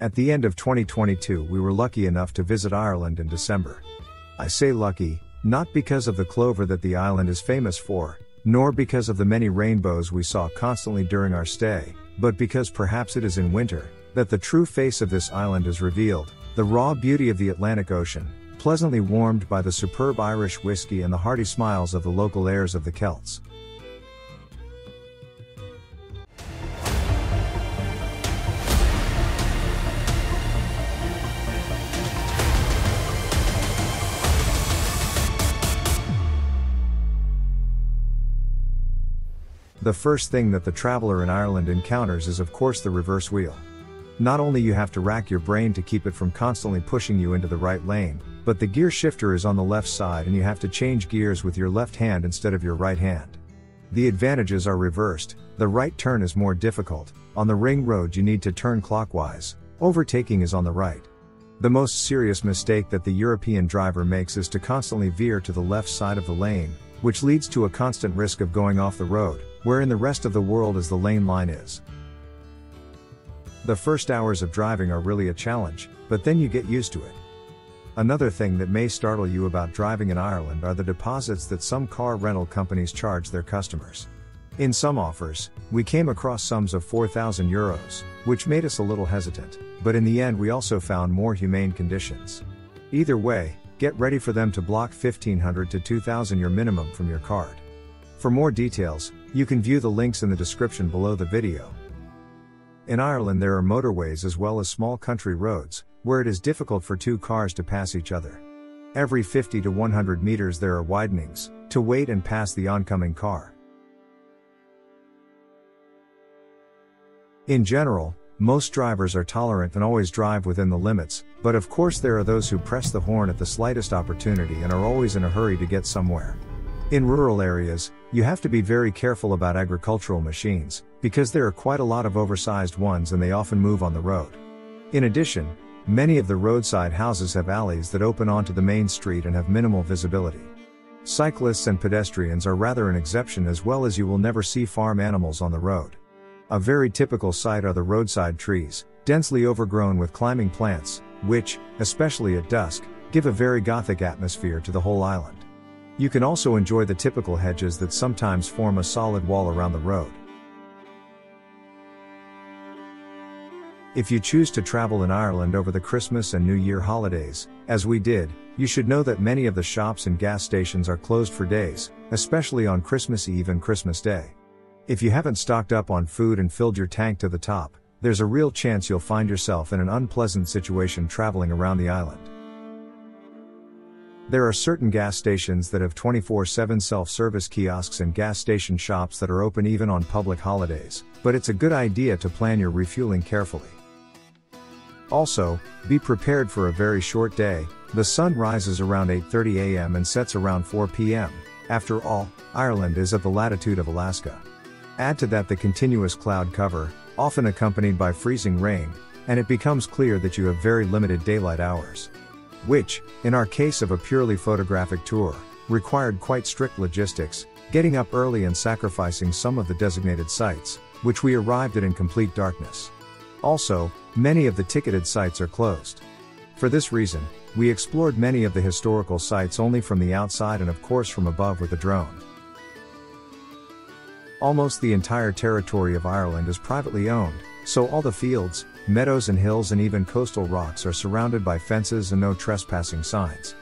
At the end of 2022, we were lucky enough to visit Ireland in December. I say lucky, not because of the clover that the island is famous for, nor because of the many rainbows we saw constantly during our stay, but because perhaps it is in winter that the true face of this island is revealed, the raw beauty of the Atlantic Ocean, pleasantly warmed by the superb Irish whiskey and the hearty smiles of the local heirs of the Celts. The first thing that the traveler in Ireland encounters is of course the reverse wheel. Not only you have to rack your brain to keep it from constantly pushing you into the right lane, but the gear shifter is on the left side and you have to change gears with your left hand instead of your right hand. The advantages are reversed. The right turn is more difficult. On the ring road you need to turn clockwise. Overtaking is on the right. The most serious mistake that the European driver makes is to constantly veer to the left side of the lane, which leads to a constant risk of going off the road, where in the rest of the world as the lane line is. The first hours of driving are really a challenge, but then you get used to it. Another thing that may startle you about driving in Ireland are the deposits that some car rental companies charge their customers. In some offers, we came across sums of €4,000, which made us a little hesitant, but in the end we also found more humane conditions. Either way, get ready for them to block €1,500 to €2,000 your minimum from your card. For more details, you can view the links in the description below the video. In Ireland there are motorways as well as small country roads, where it is difficult for two cars to pass each other. Every 50 to 100 meters there are widenings, to wait and pass the oncoming car. In general, most drivers are tolerant and always drive within the limits, but of course there are those who press the horn at the slightest opportunity and are always in a hurry to get somewhere. In rural areas, you have to be very careful about agricultural machines, because there are quite a lot of oversized ones and they often move on the road. In addition, many of the roadside houses have alleys that open onto the main street and have minimal visibility. Cyclists and pedestrians are rather an exception, as well as you will never see farm animals on the road. A very typical sight are the roadside trees, densely overgrown with climbing plants, which, especially at dusk, give a very gothic atmosphere to the whole island. You can also enjoy the typical hedges that sometimes form a solid wall around the road. If you choose to travel in Ireland over the Christmas and New Year holidays, as we did, you should know that many of the shops and gas stations are closed for days, especially on Christmas Eve and Christmas Day. If you haven't stocked up on food and filled your tank to the top, there's a real chance you'll find yourself in an unpleasant situation traveling around the island. There are certain gas stations that have 24/7 self-service kiosks and gas station shops that are open even on public holidays, but it's a good idea to plan your refueling carefully. Also, be prepared for a very short day. The sun rises around 8:30 a.m. and sets around 4 p.m. After all, Ireland is at the latitude of Alaska. Add to that the continuous cloud cover, often accompanied by freezing rain, and it becomes clear that you have very limited daylight hours. Which, in our case of a purely photographic tour, required quite strict logistics, getting up early and sacrificing some of the designated sites, which we arrived at in complete darkness. Also, many of the ticketed sites are closed. For this reason, we explored many of the historical sites only from the outside and of course from above with a drone. Almost the entire territory of Ireland is privately owned, so all the fields, meadows and hills and even coastal rocks are surrounded by fences and no trespassing signs.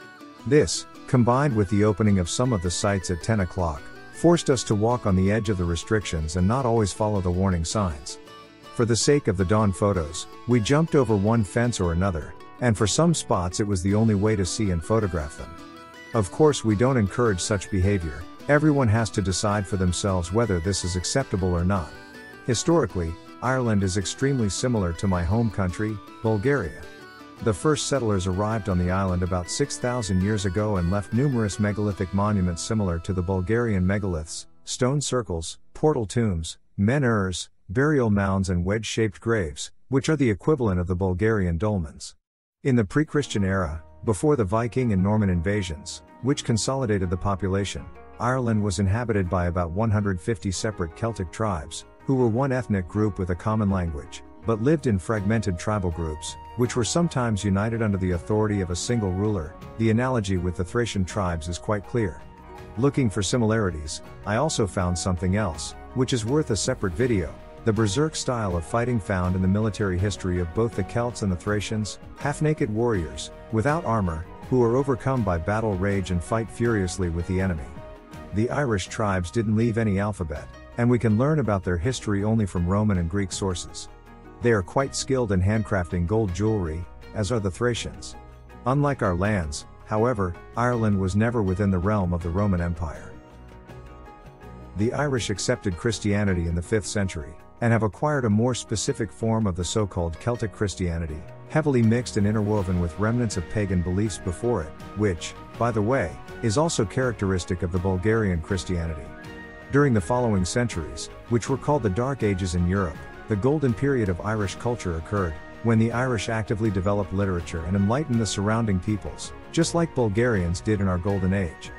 This, combined with the opening of some of the sites at 10 o'clock, forced us to walk on the edge of the restrictions and not always follow the warning signs. For the sake of the dawn photos, we jumped over one fence or another, and for some spots it was the only way to see and photograph them. Of course we don't encourage such behavior. Everyone has to decide for themselves whether this is acceptable or not. Historically, Ireland is extremely similar to my home country, Bulgaria. The first settlers arrived on the island about 6,000 years ago and left numerous megalithic monuments similar to the Bulgarian megaliths, stone circles, portal tombs, menhirs, burial mounds and wedge-shaped graves, which are the equivalent of the Bulgarian dolmens. In the pre-Christian era, before the Viking and Norman invasions, which consolidated the population, Ireland was inhabited by about 150 separate Celtic tribes, who were one ethnic group with a common language, but lived in fragmented tribal groups, which were sometimes united under the authority of a single ruler. The analogy with the Thracian tribes is quite clear. Looking for similarities, I also found something else, which is worth a separate video: the berserk style of fighting found in the military history of both the Celts and the Thracians, half-naked warriors, without armor, who are overcome by battle rage and fight furiously with the enemy. The Irish tribes didn't leave any alphabet, and we can learn about their history only from Roman and Greek sources. They are quite skilled in handcrafting gold jewelry, as are the Thracians. Unlike our lands, however, Ireland was never within the realm of the Roman Empire. The Irish accepted Christianity in the 5th century, and have acquired a more specific form of the so-called Celtic Christianity, heavily mixed and interwoven with remnants of pagan beliefs before it, which, by the way, is also characteristic of the Bulgarian Christianity. During the following centuries, which were called the Dark Ages in Europe, the golden period of Irish culture occurred, when the Irish actively developed literature and enlightened the surrounding peoples, just like Bulgarians did in our Golden Age.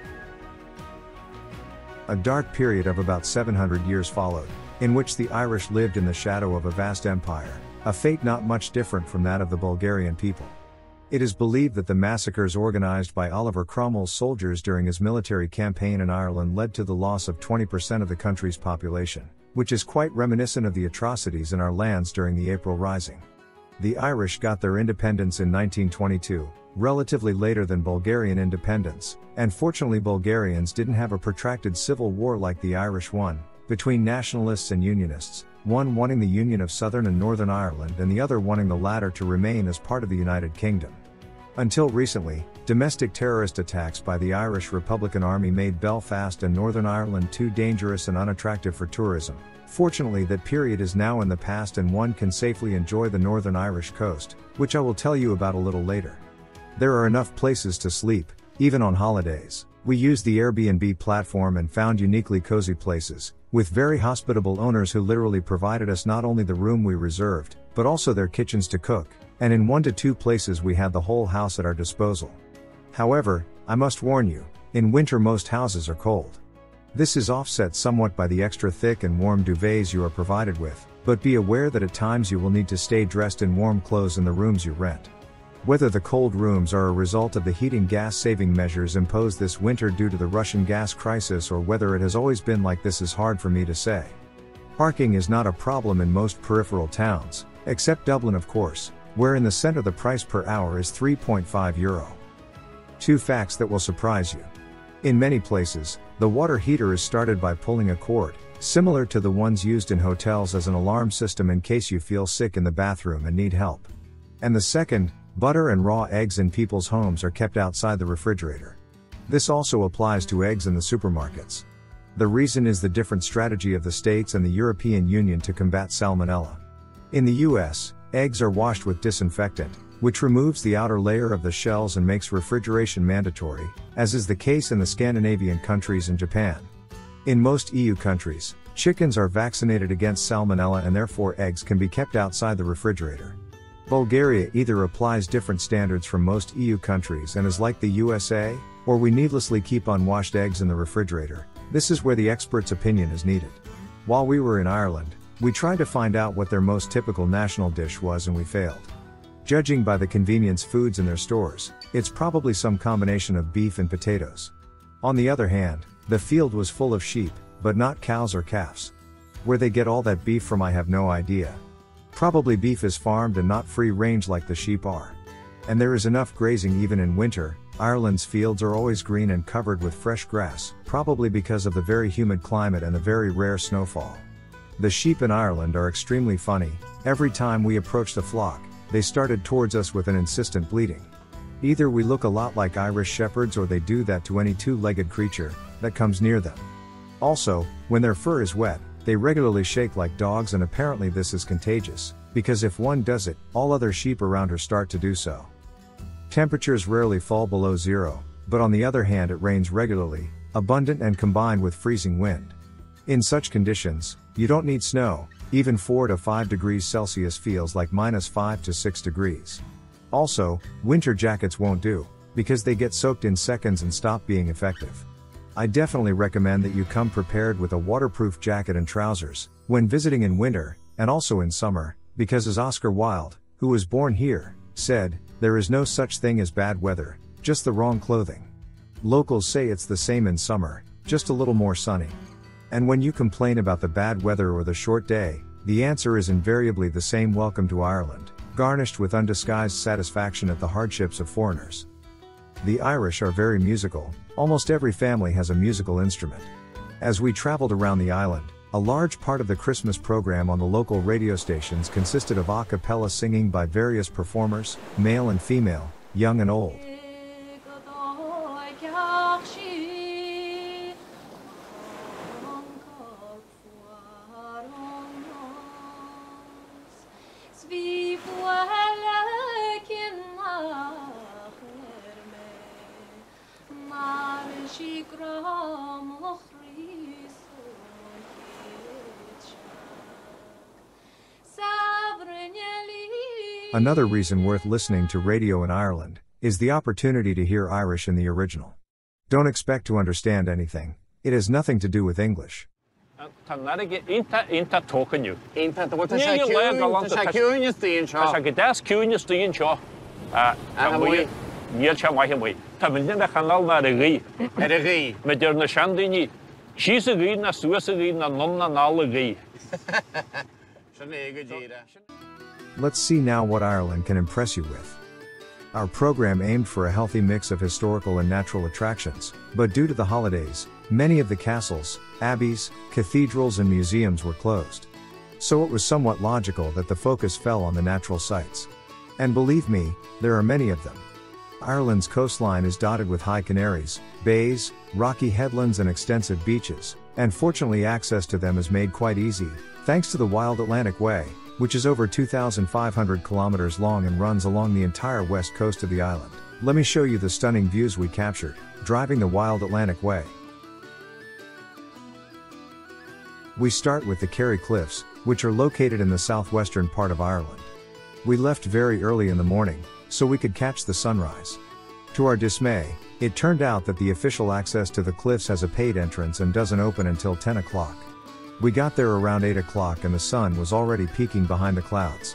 A dark period of about 700 years followed, in which the Irish lived in the shadow of a vast empire, a fate not much different from that of the Bulgarian people. It is believed that the massacres organized by Oliver Cromwell's soldiers during his military campaign in Ireland led to the loss of 20% of the country's population, which is quite reminiscent of the atrocities in our lands during the April Rising. The Irish got their independence in 1922, relatively later than Bulgarian independence, and fortunately Bulgarians didn't have a protracted civil war like the Irish one, between nationalists and unionists, one wanting the union of Southern and Northern Ireland and the other wanting the latter to remain as part of the United Kingdom. Until recently, domestic terrorist attacks by the Irish Republican Army made Belfast and Northern Ireland too dangerous and unattractive for tourism. Fortunately, that period is now in the past and one can safely enjoy the Northern Irish coast, which I will tell you about a little later. There are enough places to sleep, even on holidays. We used the AIRBNB platform and found uniquely cozy places, with very hospitable owners who literally provided us not only the room we reserved, but also their kitchens to cook, and in 1 to 2 places we had the whole house at our disposal. However, I must warn you, in winter most houses are cold. This is offset somewhat by the extra thick and warm duvets you are provided with, but be aware that at times you will need to stay dressed in warm clothes in the rooms you rent. Whether the cold rooms are a result of the heating gas-saving measures imposed this winter due to the Russian gas crisis or whether it has always been like this is hard for me to say. Parking is not a problem in most peripheral towns, except Dublin of course, where in the center the price per hour is €3.5. 2 facts that will surprise you. In many places, the water heater is started by pulling a cord, similar to the ones used in hotels as an alarm system in case you feel sick in the bathroom and need help. And the second, butter and raw eggs in people's homes are kept outside the refrigerator. This also applies to eggs in the supermarkets. The reason is the different strategy of the states and the European Union to combat salmonella. In the US, eggs are washed with disinfectant, which removes the outer layer of the shells and makes refrigeration mandatory, as is the case in the Scandinavian countries and Japan. In most EU countries, chickens are vaccinated against salmonella and therefore eggs can be kept outside the refrigerator. Bulgaria either applies different standards from most EU countries and is like the USA, or we needlessly keep unwashed eggs in the refrigerator. This is where the expert's opinion is needed. While we were in Ireland, we tried to find out what their most typical national dish was and we failed. Judging by the convenience foods in their stores, it's probably some combination of beef and potatoes. On the other hand, the field was full of sheep, but not cows or calves. Where they get all that beef from I have no idea. Probably beef is farmed and not free range like the sheep are. And there is enough grazing even in winter. Ireland's fields are always green and covered with fresh grass, probably because of the very humid climate and the very rare snowfall. The sheep in Ireland are extremely funny. Every time we approached a flock, they started towards us with an insistent bleating. Either we look a lot like Irish shepherds or they do that to any two-legged creature that comes near them. Also, when their fur is wet, they regularly shake like dogs, and apparently this is contagious, because if one does it, all other sheep around her start to do so. Temperatures rarely fall below zero, but on the other hand it rains regularly, abundant and combined with freezing wind. In such conditions, you don't need snow. Even 4 to 5 degrees Celsius feels like -5 to 6 degrees. Also, winter jackets won't do, because they get soaked in seconds and stop being effective. I definitely recommend that you come prepared with a waterproof jacket and trousers, when visiting in winter, and also in summer. Because as Oscar Wilde, who was born here, said, "There is no such thing as bad weather, just the wrong clothing." Locals say it's the same in summer, just a little more sunny. And when you complain about the bad weather or the short day, the answer is invariably the same: welcome to Ireland, garnished with undisguised satisfaction at the hardships of foreigners. The Irish are very musical, almost every family has a musical instrument. As we traveled around the island, a large part of the Christmas program on the local radio stations consisted of a cappella singing by various performers, male and female, young and old. Another reason worth listening to radio in Ireland is the opportunity to hear Irish in the original. Don't expect to understand anything. It has nothing to do with English. Let's see now what Ireland can impress you with. Our program aimed for a healthy mix of historical and natural attractions, but due to the holidays, many of the castles, abbeys, cathedrals and museums were closed. So it was somewhat logical that the focus fell on the natural sites. And believe me, there are many of them. Ireland's coastline is dotted with high canaries, bays, rocky headlands and extensive beaches, and fortunately access to them is made quite easy, thanks to the Wild Atlantic Way, which is over 2,500 kilometers long and runs along the entire west coast of the island. Let me show you the stunning views we captured, driving the Wild Atlantic Way. We start with the Kerry Cliffs, which are located in the southwestern part of Ireland. We left very early in the morning, so we could catch the sunrise. To our dismay, it turned out that the official access to the cliffs has a paid entrance and doesn't open until 10 o'clock. We got there around 8 o'clock and the sun was already peeking behind the clouds.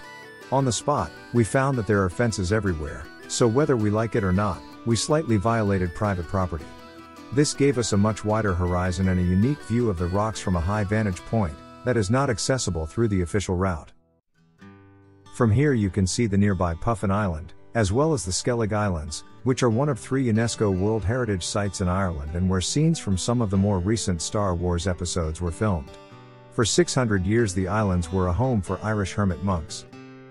On the spot, we found that there are fences everywhere, so whether we like it or not, we slightly violated private property. This gave us a much wider horizon and a unique view of the rocks from a high vantage point that is not accessible through the official route. From here you can see the nearby Puffin Island, as well as the Skellig Islands, which are one of 3 UNESCO World Heritage Sites in Ireland and where scenes from some of the more recent Star Wars episodes were filmed. For 600 years the islands were a home for Irish hermit monks.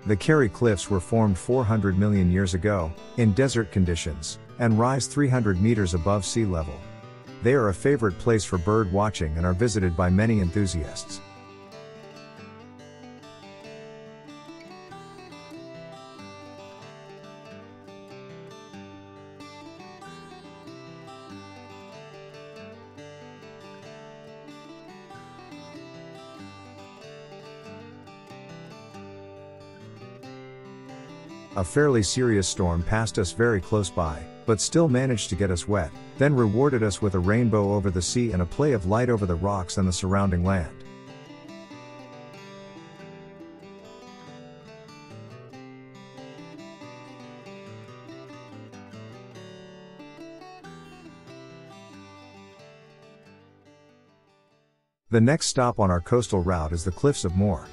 The Kerry Cliffs were formed 400 million years ago, in desert conditions, and rise 300 meters above sea level. They are a favorite place for bird watching and are visited by many enthusiasts. A fairly serious storm passed us very close by, but still managed to get us wet, then rewarded us with a rainbow over the sea and a play of light over the rocks and the surrounding land. The next stop on our coastal route is the Cliffs of Moher.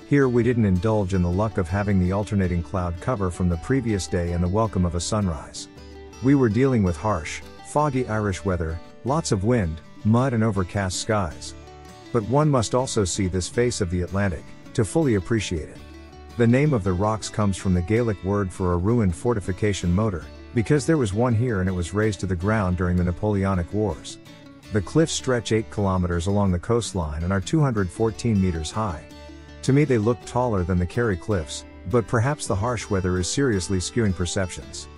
Here we didn't indulge in the luck of having the alternating cloud cover from the previous day and the welcome of a sunrise. We were dealing with harsh, foggy Irish weather, lots of wind, mud and overcast skies. But one must also see this face of the Atlantic, to fully appreciate it. The name of the rocks comes from the Gaelic word for a ruined fortification motor, because there was one here and it was razed to the ground during the Napoleonic Wars. The cliffs stretch 8 kilometers along the coastline and are 214 meters high. To me they look taller than the Kerry Cliffs, but perhaps the harsh weather is seriously skewing perceptions.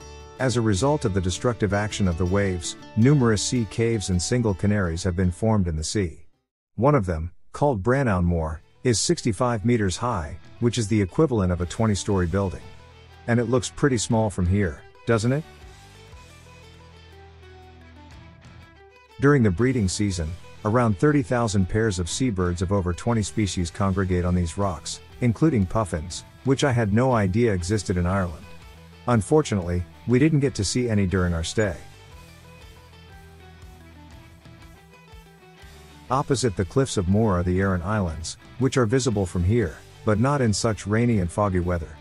As a result of the destructive action of the waves, numerous sea caves and single canaries have been formed in the sea. One of them, called Brannown Moor, is 65 meters high, which is the equivalent of a 20-story building. And it looks pretty small from here, doesn't it? During the breeding season, Around 30,000 pairs of seabirds of over 20 species congregate on these rocks, including puffins, which I had no idea existed in Ireland. Unfortunately, we didn't get to see any during our stay. Opposite the cliffs of Moher are the Aran Islands, which are visible from here, but not in such rainy and foggy weather.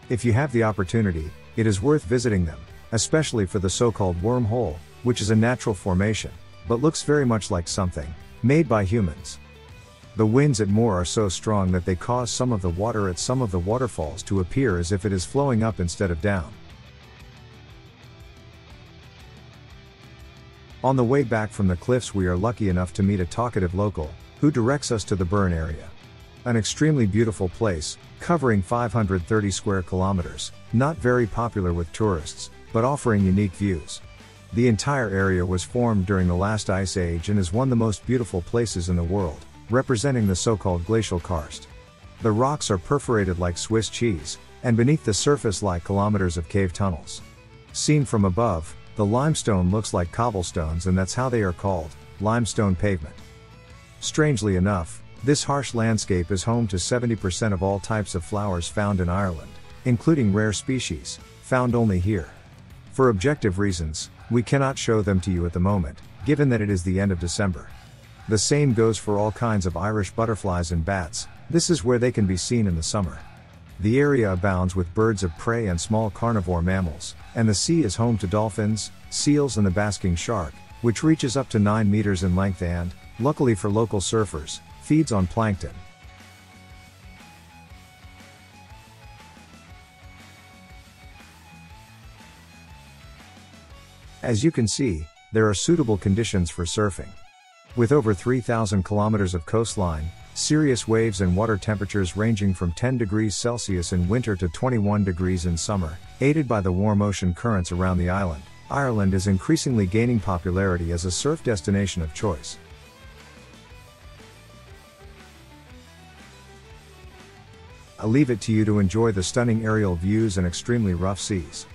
If you have the opportunity, it is worth visiting them, especially for the so-called wormhole, which is a natural formation, but looks very much like something made by humans. The winds at Moher are so strong that they cause some of the water at some of the waterfalls to appear as if it is flowing up instead of down. On the way back from the cliffs, we are lucky enough to meet a talkative local, who directs us to the Burren area. An extremely beautiful place, covering 530 square kilometers, not very popular with tourists, but offering unique views. The entire area was formed during the last ice age and is one of the most beautiful places in the world, representing the so-called glacial karst. The rocks are perforated like Swiss cheese, and beneath the surface lie kilometers of cave tunnels. Seen from above, the limestone looks like cobblestones, and that's how they are called, limestone pavement. Strangely enough, this harsh landscape is home to 70% of all types of flowers found in Ireland, including rare species, found only here. For objective reasons, we cannot show them to you at the moment, given that it is the end of December. The same goes for all kinds of Irish butterflies and bats. This is where they can be seen in the summer. The area abounds with birds of prey and small carnivore mammals, and the sea is home to dolphins, seals and the basking shark, which reaches up to 9 meters in length and, luckily for local surfers, feeds on plankton. As you can see, there are suitable conditions for surfing. With over 3,000 kilometers of coastline, serious waves and water temperatures ranging from 10 degrees Celsius in winter to 21 degrees in summer, aided by the warm ocean currents around the island, Ireland is increasingly gaining popularity as a surf destination of choice. I'll leave it to you to enjoy the stunning aerial views and extremely rough seas.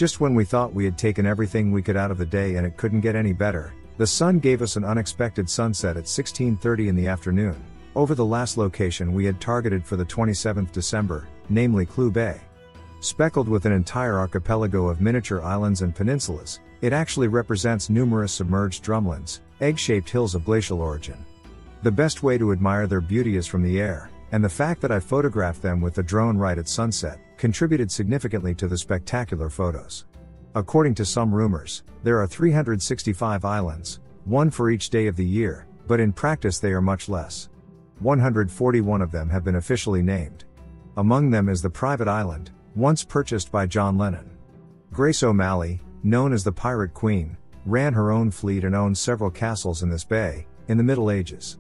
Just when we thought we had taken everything we could out of the day and it couldn't get any better, the sun gave us an unexpected sunset at 16:30 in the afternoon, over the last location we had targeted for the 27th December, namely Clew Bay. Speckled with an entire archipelago of miniature islands and peninsulas, it actually represents numerous submerged drumlins, egg-shaped hills of glacial origin. The best way to admire their beauty is from the air, and the fact that I photographed them with the drone right at sunset contributed significantly to the spectacular photos. According to some rumors, there are 365 islands, one for each day of the year, but in practice they are much less. 141 of them have been officially named. Among them is the private island, once purchased by John Lennon. Grace O'Malley, known as the Pirate Queen, ran her own fleet and owned several castles in this bay, in the Middle Ages.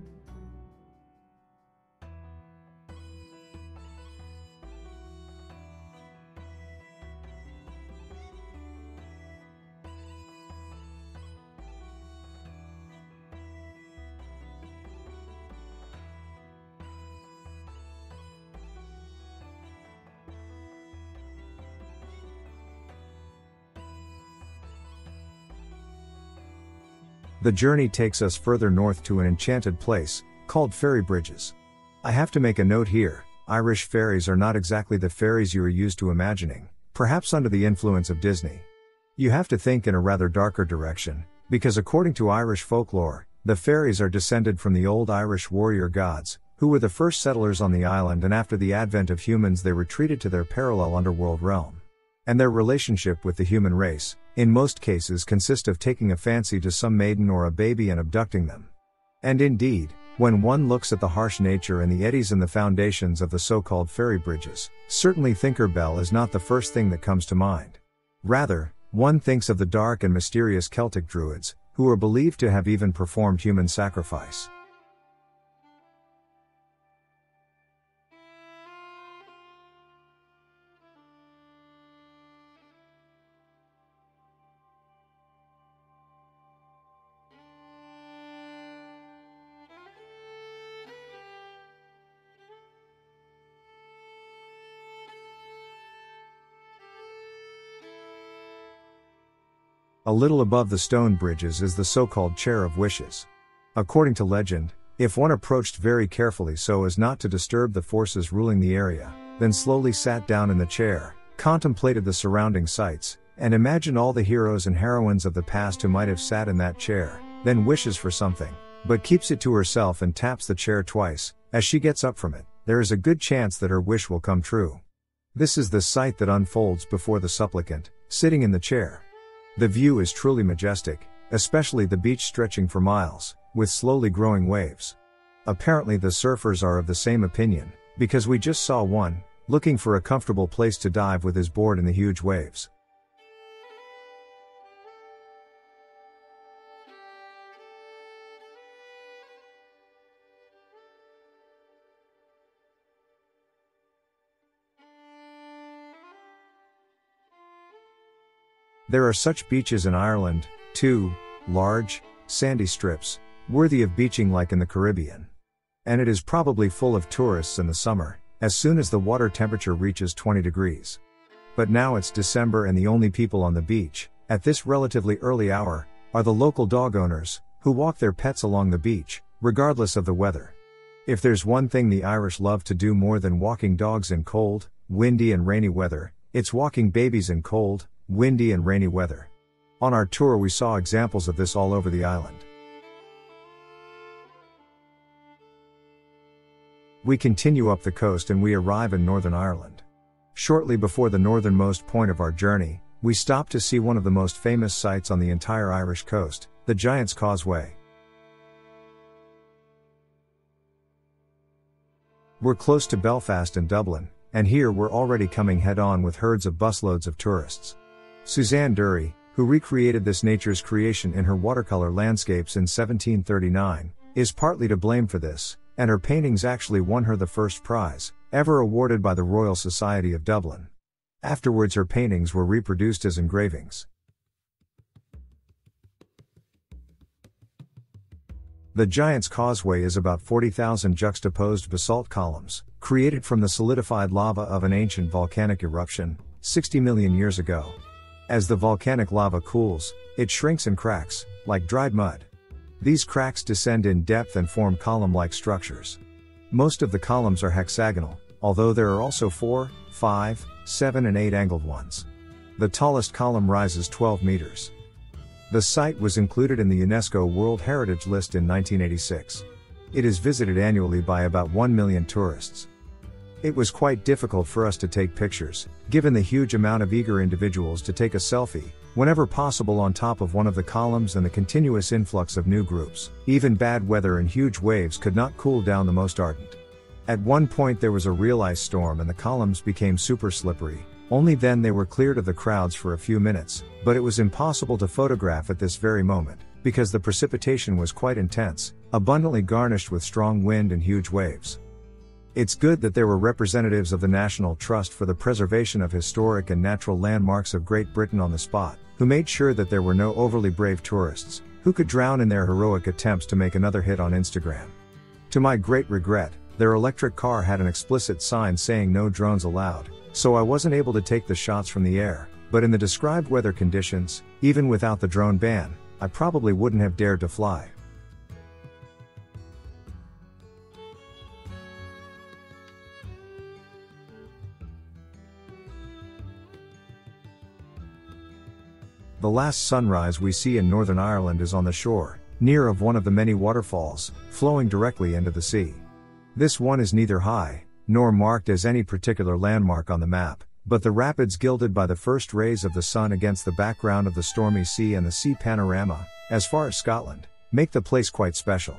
The journey takes us further north to an enchanted place, called Ferry Bridges. I have to make a note here, Irish ferries are not exactly the ferries you are used to imagining, perhaps under the influence of Disney. You have to think in a rather darker direction, because according to Irish folklore, the ferries are descended from the old Irish warrior gods, who were the first settlers on the island, and after the advent of humans they retreated to their parallel underworld realm. And their relationship with the human race, in most cases, consist of taking a fancy to some maiden or a baby and abducting them. And indeed, When one looks at the harsh nature and the eddies in the foundations of the so-called ferry bridges, certainly Tinkerbell is not the first thing that comes to mind. Rather, one thinks of the dark and mysterious Celtic druids, who are believed to have even performed human sacrifice. A little above the stone bridges is the so-called Chair of Wishes. According to legend, if one approached very carefully so as not to disturb the forces ruling the area, then slowly sat down in the chair, contemplated the surrounding sights, and imagined all the heroes and heroines of the past who might have sat in that chair, then wishes for something, but keeps it to herself and taps the chair twice, as she gets up from it, there is a good chance that her wish will come true. This is the sight that unfolds before the supplicant, sitting in the chair. The view is truly majestic, especially the beach stretching for miles, with slowly growing waves. Apparently the surfers are of the same opinion, because we just saw one, looking for a comfortable place to dive with his board in the huge waves. There are such beaches in Ireland, too, large, sandy strips, worthy of beaching like in the Caribbean. And it is probably full of tourists in the summer, as soon as the water temperature reaches 20 degrees. But now it's December and the only people on the beach, at this relatively early hour, are the local dog owners, who walk their pets along the beach, regardless of the weather. If there's one thing the Irish love to do more than walking dogs in cold, windy and rainy weather, it's walking babies in cold, windy and rainy weather. On our tour we saw examples of this all over the island. We continue up the coast and we arrive in Northern Ireland. Shortly before the northernmost point of our journey, we stop to see one of the most famous sights on the entire Irish coast, the Giant's Causeway. We're close to Belfast and Dublin, and here we're already coming head-on with herds of busloads of tourists. Suzanne Dury, who recreated this nature's creation in her watercolor landscapes in 1739, is partly to blame for this, and her paintings actually won her the first prize, ever awarded by the Royal Society of Dublin. Afterwards her paintings were reproduced as engravings. The Giant's Causeway is about 40,000 juxtaposed basalt columns, created from the solidified lava of an ancient volcanic eruption, 60 million years ago. As the volcanic lava cools, it shrinks and cracks, like dried mud. These cracks descend in depth and form column-like structures. Most of the columns are hexagonal, although there are also 4, 5, 7 and 8 angled ones. The tallest column rises 12 meters. The site was included in the UNESCO World Heritage List in 1986. It is visited annually by about 1 million tourists. It was quite difficult for us to take pictures, given the huge amount of eager individuals to take a selfie, whenever possible on top of one of the columns and the continuous influx of new groups. Even bad weather and huge waves could not cool down the most ardent. At one point there was a real ice storm and the columns became super slippery, only then they were cleared of the crowds for a few minutes, but it was impossible to photograph at this very moment, because the precipitation was quite intense, abundantly garnished with strong wind and huge waves. It's good that there were representatives of the National Trust for the Preservation of Historic and Natural Landmarks of Great Britain on the spot, who made sure that there were no overly brave tourists, who could drown in their heroic attempts to make another hit on Instagram. To my great regret, their electric car had an explicit sign saying no drones allowed, so I wasn't able to take the shots from the air, but in the described weather conditions, even without the drone ban, I probably wouldn't have dared to fly. The last sunrise we see in Northern Ireland is on the shore, near of one of the many waterfalls, flowing directly into the sea. This one is neither high, nor marked as any particular landmark on the map, but the rapids gilded by the first rays of the sun against the background of the stormy sea and the sea panorama, as far as Scotland, make the place quite special.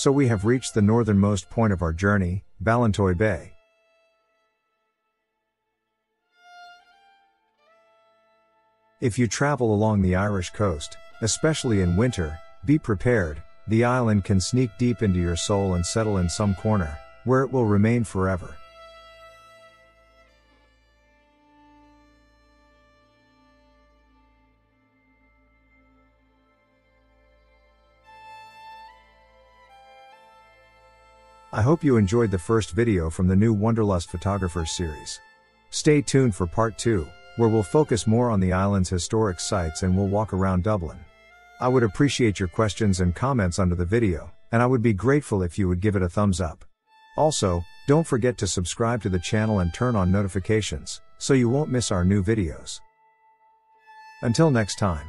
So we have reached the northernmost point of our journey, Balintoy Bay. If you travel along the Irish coast, especially in winter, be prepared. The island can sneak deep into your soul and settle in some corner, where it will remain forever. I hope you enjoyed the first video from the new Wanderlust Photographers series. Stay tuned for part 2, where we'll focus more on the island's historic sites and we'll walk around Dublin. I would appreciate your questions and comments under the video, and I would be grateful if you would give it a thumbs up. Also, don't forget to subscribe to the channel and turn on notifications, so you won't miss our new videos. Until next time.